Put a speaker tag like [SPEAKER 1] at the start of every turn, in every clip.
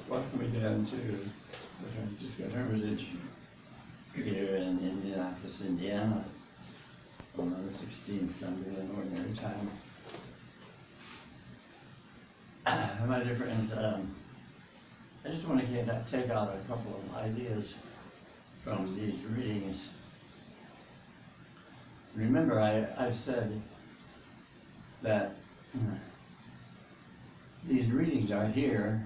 [SPEAKER 1] Welcome again to the Franciscan Hermitage here in Indianapolis, Indiana, on the 16th Sunday in Ordinary Time. My dear friends, I just want to take out a couple of ideas from these readings. Remember, I've said that these readings are here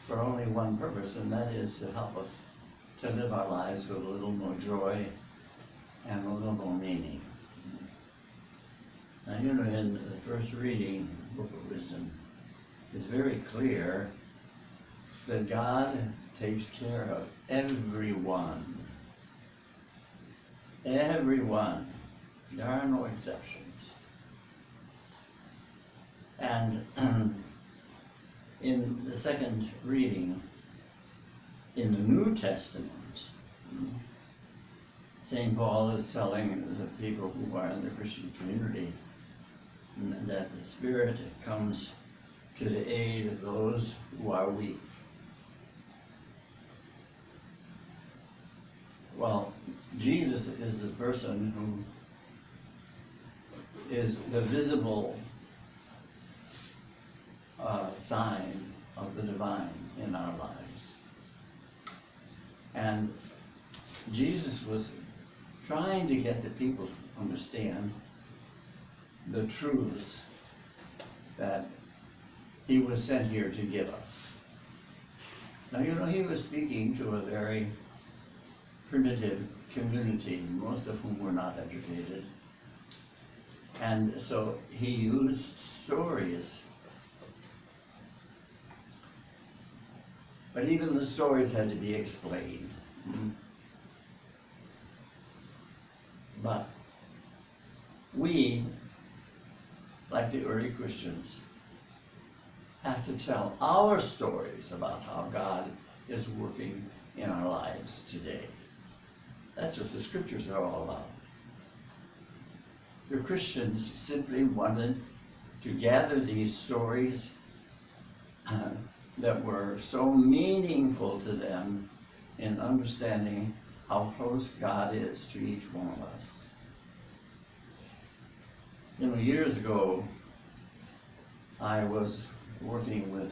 [SPEAKER 1] for only one purpose, and that is to help us to live our lives with a little more joy and a little more meaning. Now, you know, in the first reading, Book of Wisdom, it's very clear that God takes care of everyone. Everyone. There are no exceptions. And in the second reading, in the New Testament, St. Paul is telling the people who are in the Christian community that the Spirit comes to the aid of those who are weak. Well, Jesus is the person who is the visible sign of the divine in our lives. And Jesus was trying to get the people to understand the truths that he was sent here to give us. Now, you know, he was speaking to a very primitive community, most of whom were not educated. And so he used stories. But even the stories had to be explained. But we, like the early Christians, have to tell our stories about how God is working in our lives today. That's what the scriptures are all about. The Christians simply wanted to gather these stories that were so meaningful to them in understanding how close God is to each one of us. You know, years ago, I was working with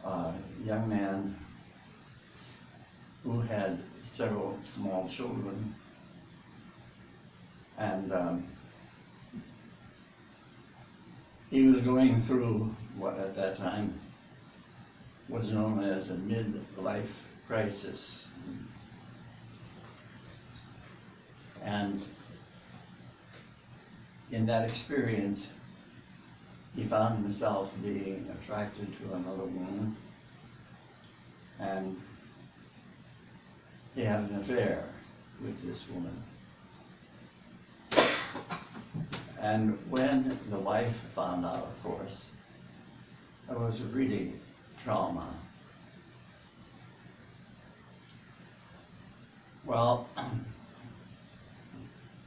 [SPEAKER 1] a young man who had several small children, and he was going through what at that time was known as a midlife crisis. And in that experience, he found himself being attracted to another woman, and he had an affair with this woman. And when the wife found out, of course, it was really trauma. Well,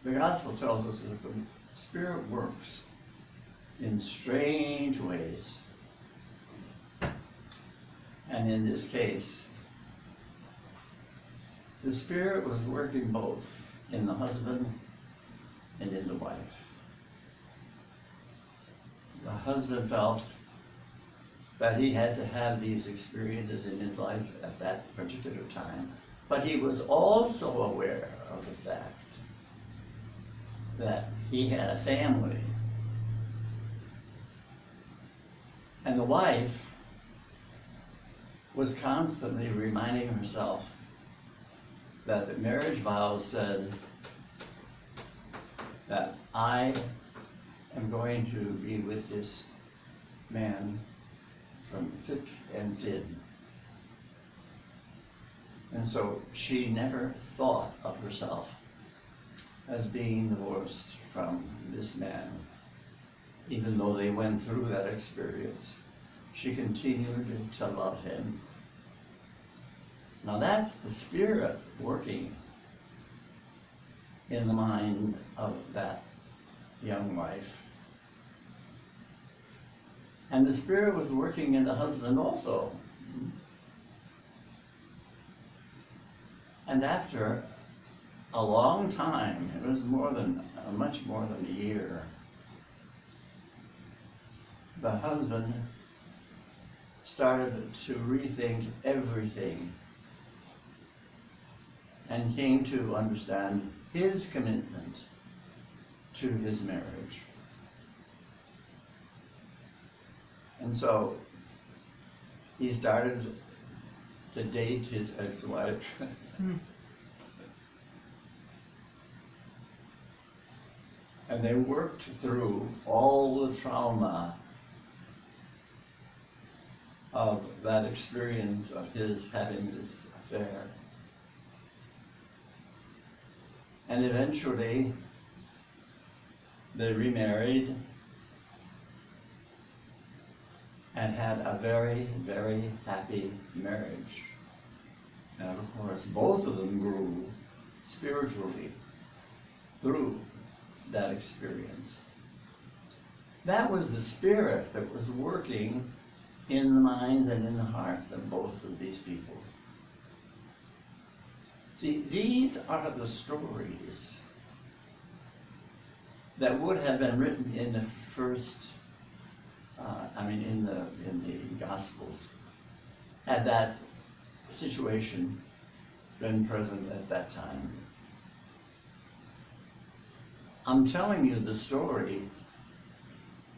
[SPEAKER 1] the gospel tells us that the Spirit works in strange ways. And in this case, the Spirit was working both in the husband and in the wife. The husband felt that he had to have these experiences in his life at that particular time, but he was also aware of the fact that he had a family. And the wife was constantly reminding herself that the marriage vows said that I am going to be with this man from thick and thin. And so she never thought of herself as being divorced from this man. Even though they went through that experience, she continued to love him. Now that's the Spirit working in the mind of that young wife. And the Spirit was working in the husband also. And after a long time, it was much more than a year, the husband started to rethink everything and came to understand his commitment to his marriage. And so he started to date his ex-wife. And they worked through all the trauma of that experience of his having this affair. And eventually, they remarried and had a very, very happy marriage. And of course, both of them grew spiritually through that experience. That was the Spirit that was working in the minds and in the hearts of both of these people. See, these are the stories that would have been written in the first, in the Gospels, had that situation been present at that time. I'm telling you the story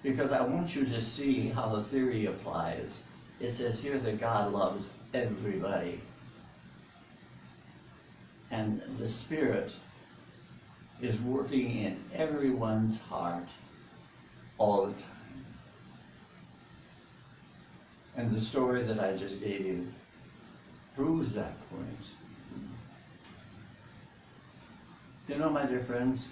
[SPEAKER 1] because I want you to see how the theory applies. It says here that God loves everybody. And the Spirit is working in everyone's heart all the time. And the story that I just gave you proves that point. You know, my dear friends,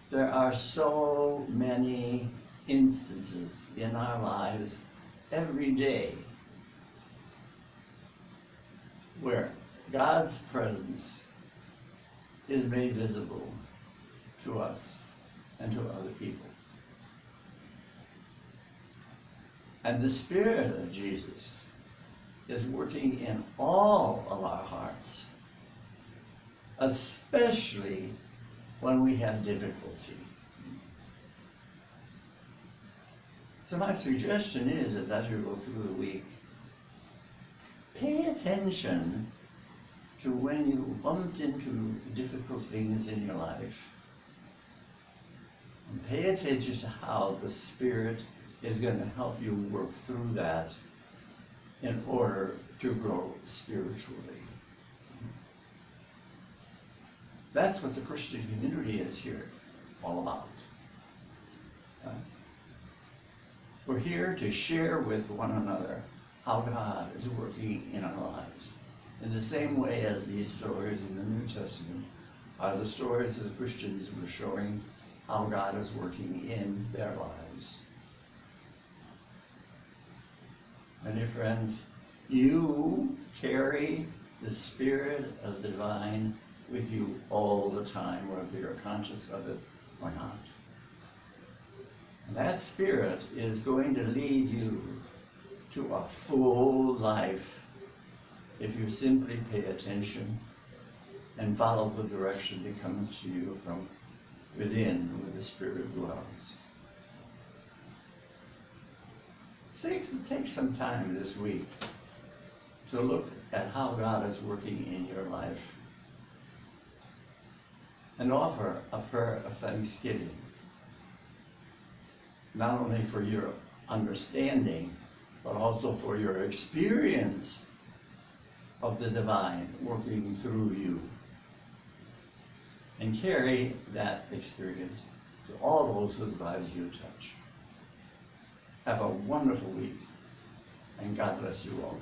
[SPEAKER 1] there are so many instances in our lives every day where God's presence is made visible to us and to other people. And the Spirit of Jesus is working in all of our hearts, especially when we have difficulty. So my suggestion is that as you go through the week, pay attention to when you bumped into difficult things in your life. And pay attention to how the Spirit is going to help you work through that in order to grow spiritually. That's what the Christian community is here all about. We're here to share with one another how God is working in our lives. In the same way as these stories in the New Testament are the stories of the Christians who are showing how God is working in their lives. My dear friends, you carry the Spirit of the divine with you all the time, whether you're conscious of it or not. And that Spirit is going to lead you to a full life if you simply pay attention and follow the direction that comes to you from within where the Spirit dwells. Take some time this week to look at how God is working in your life and offer a prayer of thanksgiving, not only for your understanding, but also for your experience of the divine working through you. And carry that experience to all those whose lives you touch. Have a wonderful week, and God bless you all.